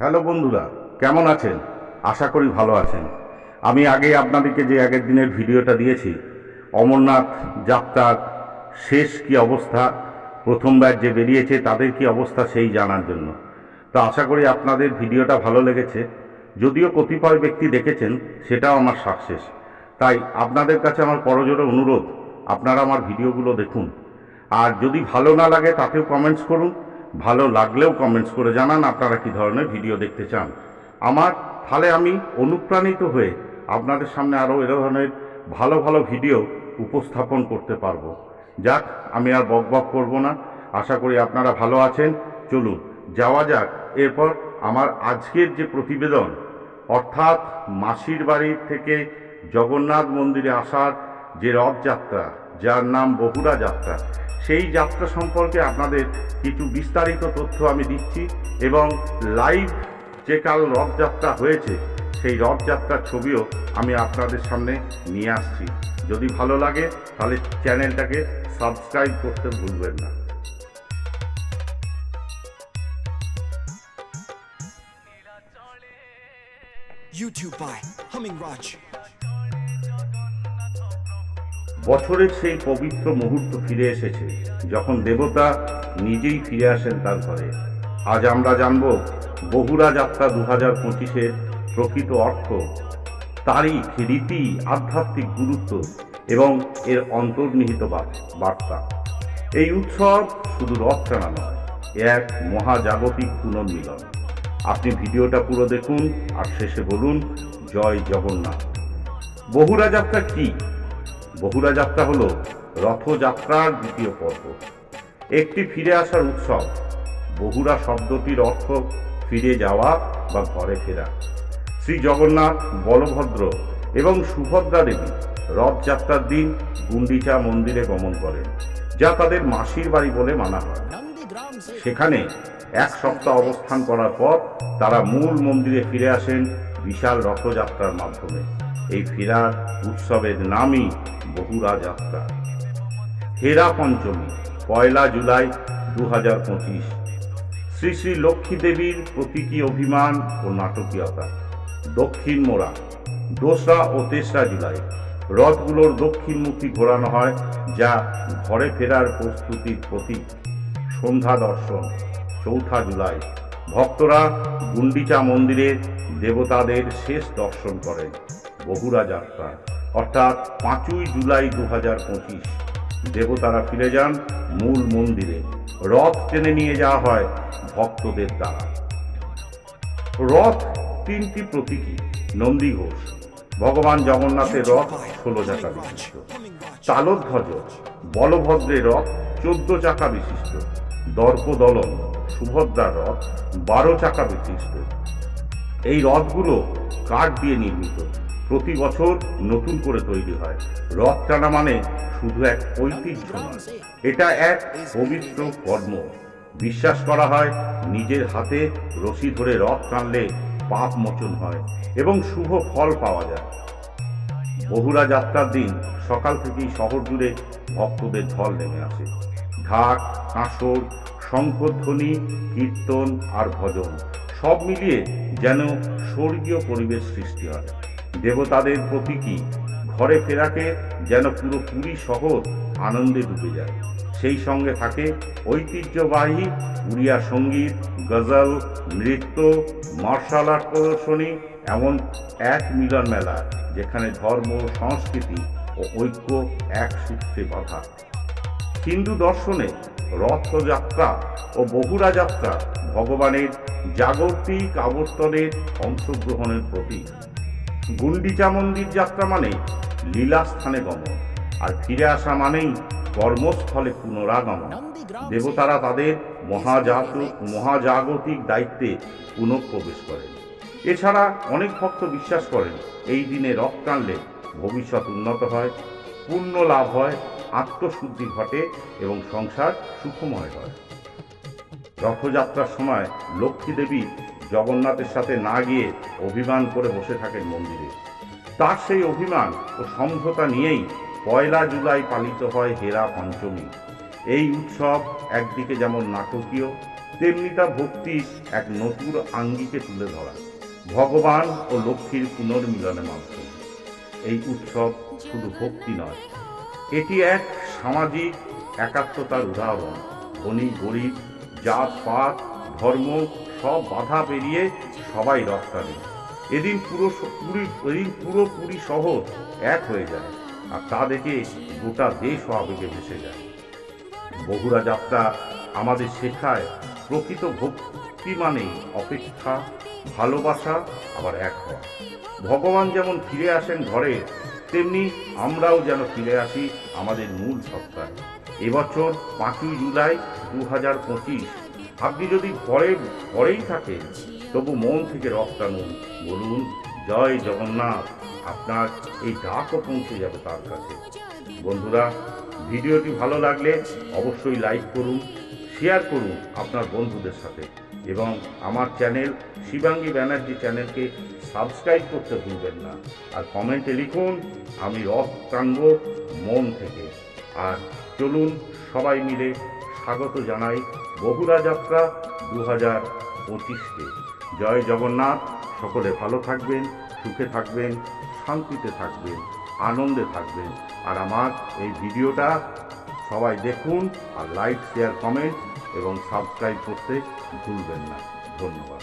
Hello বন্ধুরা, কেমন আছেন? আশা করি ভালো আছেন। আমি আপনাদেরকে যে আগের দিনের ভিডিওটা দিয়েছি, অমরনাথ যাত্রার শেষ কি অবস্থা, প্রথম ব্যাচ যে বেরিয়েছে তাদের কি অবস্থা সেই জানার জন্য। তো আশা করি আপনাদের ভিডিওটা ভালো লেগেছে। যদিও কতিপয় ব্যক্তি দেখেছেন, সেটাও আমার সাকসেস। তাই আপনাদের কাছে আমার করজোড়ে অনুরোধ, আপনারা আমার ভিডিওগুলো দেখুন। আর যদি ভালো না লাগে তাতেও কমেন্টস করুন, ভালো লাগলেও কমেন্টস করে জানান আপনারা কী ধরনের ভিডিও দেখতে চান আমার। তাহলে আমি অনুপ্রাণিত হয়ে আপনাদের সামনে আরও এ ধরনের ভালো ভালো ভিডিও উপস্থাপন করতে পারবো। যাক, আমি আর বকবক করব না। আশা করি আপনারা ভালো আছেন। চলুন যাওয়া যাক। এরপর আমার আজকের যে প্রতিবেদন, অর্থাৎ মাসির বাড়ির থেকে জগন্নাথ মন্দিরে আসার যে রথযাত্রা, যার নাম বহুড়া যাত্রা, সেই যাত্রা সম্পর্কে আপনাদের কিছু বিস্তারিত তথ্য আমি দিচ্ছি এবং লাইভ যে কাল রথযাত্রা হয়েছে সেই রথযাত্রার ছবিও আমি আপনাদের সামনে নিয়ে আসছি। যদি ভালো লাগে তাহলে চ্যানেলটাকে সাবস্ক্রাইব করতে ভুলবেন না। YouTube by Humming Raj. বছরের সেই পবিত্র মুহূর্ত ফিরে এসেছে যখন দেবতা নিজেই ফিরে আসেন তার ঘরে। আজ আমরা জানব বহুড়া যাত্রা 2025-এর প্রকৃত অর্থ, তারিখ, রীতি, আধ্যাত্মিক গুরুত্ব এবং এর অন্তর্নিহিত বার্তা। এই উৎসব শুধু রথ টানা নয়, এক মহাজাগতিক পুনর্মিলন। আপনি ভিডিওটা পুরো দেখুন আর শেষে বলুন জয় জগন্নাথ। বহুড়া যাত্রা কি? বহুড়া যাত্রা হলো রথযাত্রার দ্বিতীয় পর্ব, একটি ফিরে আসার উৎসব। বহুড়া শব্দটির অর্থ ফিরে যাওয়া বা ঘরে ফেরা। শ্রী জগন্নাথ, বলভদ্র এবং সুভদ্রা দেবী রথযাত্রার দিন গুন্ডিচা মন্দিরে গমন করেন, যা তাদের মাসির বাড়ি বলে মানা হয়। সেখানে এক সপ্তাহ অবস্থান করার পর তারা মূল মন্দিরে ফিরে আসেন বিশাল রথযাত্রার মাধ্যমে। এই ফেরার উৎসবের নামই বহুড়া যাত্রা। হেরা পঞ্চমী 1 জুলাই 2025। শ্রী শ্রী লক্ষ্মী দেবীর প্রতীকী অভিমান ও নাটকীয়তা। দক্ষিণ মোড়া 2রা ও 3রা জুলাই রথগুলোর দক্ষিণমুখী ঘোরানো হয়, যা ঘরে ফেরার প্রস্তুতির প্রতীক। সন্ধ্যা দর্শন 4 জুলাই ভক্তরা গুন্ডিচা মন্দিরে দেবতাদের শেষ দর্শন করেন। বহুড়া যাত্রা অর্থাৎ 5 জুলাই 2025 দেবতারা ফিরে যান মূল মন্দিরে। রথ টেনে নিয়ে যাওয়া হয় ভক্তদের দ্বারা। রথ 3টি প্রতীকী। নন্দী ঘোষ ভগবান জগন্নাথের রথ 16 চাকা বিশিষ্ট। তালধ্বজ বলভদ্রের রথ 14 চাকা বিশিষ্ট। দর্পদলন সুভদ্রার রথ 12 চাকা বিশিষ্ট। এই রথগুলো কাঠ দিয়ে নির্মিত, প্রতি বছর নতুন করে তৈরি হয়। রথ টানা মানে শুধু এক ঐতিহ্য নয়, এটা এক পবিত্র কর্ম। বিশ্বাস করা হয় নিজের হাতে রশি ধরে রথ টানলে পাপ মোচন হয় এবং শুভ ফল পাওয়া যায়। বহুড়া যাত্রার দিন সকাল থেকেই শহর জুড়ে ভক্তদের ঢল নেমে আসে। ঢাক, কাঁসর, শঙ্খধ্বনি, কীর্তন আর ভজন সব মিলিয়ে যেন স্বর্গীয় পরিবেশ সৃষ্টি হয়। দেবতাদের প্রতীকী ঘরে ফেরাকে যেন পুরো পুরী শহর আনন্দে ডুবে যায়। সেই সঙ্গে থাকে ঐতিহ্যবাহী উড়িয়া সঙ্গীত, গজল, নৃত্য, মার্শাল আর্ট প্রদর্শনী, এমন এক মিলন মেলা যেখানে ধর্ম, সংস্কৃতি ও ঐক্য এক সূত্রে বাঁধা। হিন্দু দর্শনে রথযাত্রা ও বহুড়া যাত্রা ভগবানের জাগতিক আবর্তনের অংশগ্রহণের প্রতীক। গুন্ডিচা মন্দির যাত্রা মানে লীলাস্থানে গমন, আর ফিরে আসা মানেই কর্মস্থলে পুনরাগমন। দেবতারা তাদের মহাজাগতিক দায়িত্বে পুনঃপ্রবেশ করেন। এছাড়া অনেক ভক্ত বিশ্বাস করেন এই দিনে রথ টানলে ভবিষ্যৎ উন্নত হয়, পুণ্য লাভ হয়, আত্মশুদ্ধি ঘটে এবং সংসার সুখময় হয়। রথযাত্রার সময় লক্ষ্মী দেবী জগন্নাথের সাথে না গিয়ে অভিমান করে বসে থাকেন মন্দিরে। তার সেই অভিমান ও সমঝোতা নিয়েই 1 জুলাই পালিত হয় হেরা পঞ্চমী। এই উৎসব একদিকে যেমন নাটকীয়, তেমনি তা ভক্তির এক নতুন আঙ্গিকে তুলে ধরা, ভগবান ও লক্ষ্মীর পুনর্মিলনের মাধ্যমে। এই উৎসব শুধু ভক্তি নয়, এটি এক সামাজিক একাত্মতার উদাহরণ। ধনী গরিব, জাত পাত, ধর্ম সব বাধা পেরিয়ে সবাই রপ্তানি। এদিন পুরোপুরি শহর এক হয়ে যায়, আর তা দেখে গোটা দেশ আবেগে ভেসে যায়। বগুড়া যাত্রা আমাদের শেখায় প্রকৃত ভক্তি মানে অপেক্ষা, ভালোবাসা, আবার এক হওয়া। ভগবান যেমন ফিরে আসেন ঘরে, তেমনি আমরাও যেন ফিরে আসি আমাদের মূল সত্তায়। এবছর 5ই জুলাই 2025, আপনি যদি ঘরেই থাকেন তবু মন থেকে রথ টানুন, বলুন জয় জগন্নাথ। আপনার এই ডাকও পৌঁছে যাবে তার কাছে। বন্ধুরা, ভিডিওটি ভালো লাগলে অবশ্যই লাইক করুন, শেয়ার করুন আপনার বন্ধুদের সাথে, এবং আমার চ্যানেল শিবাঙ্গী ব্যানার্জি চ্যানেলকে সাবস্ক্রাইব করতে ভুলবেন না। আর কমেন্টে লিখুন আমি রথ টানব মন থেকে। আর চলুন সবাই মিলে স্বাগত জানাই বগুড়া যাত্রা 2025কে। জয় জগন্নাথ। সকলে ভালো থাকবেন, সুখে থাকবেন, শান্তিতে থাকবেন, আনন্দে থাকবেন। আর আমার এই ভিডিওটা সবাই দেখুন, আর লাইক, শেয়ার, কমেন্ট এবং সাবস্ক্রাইব করতে ভুলবেন না। ধন্যবাদ।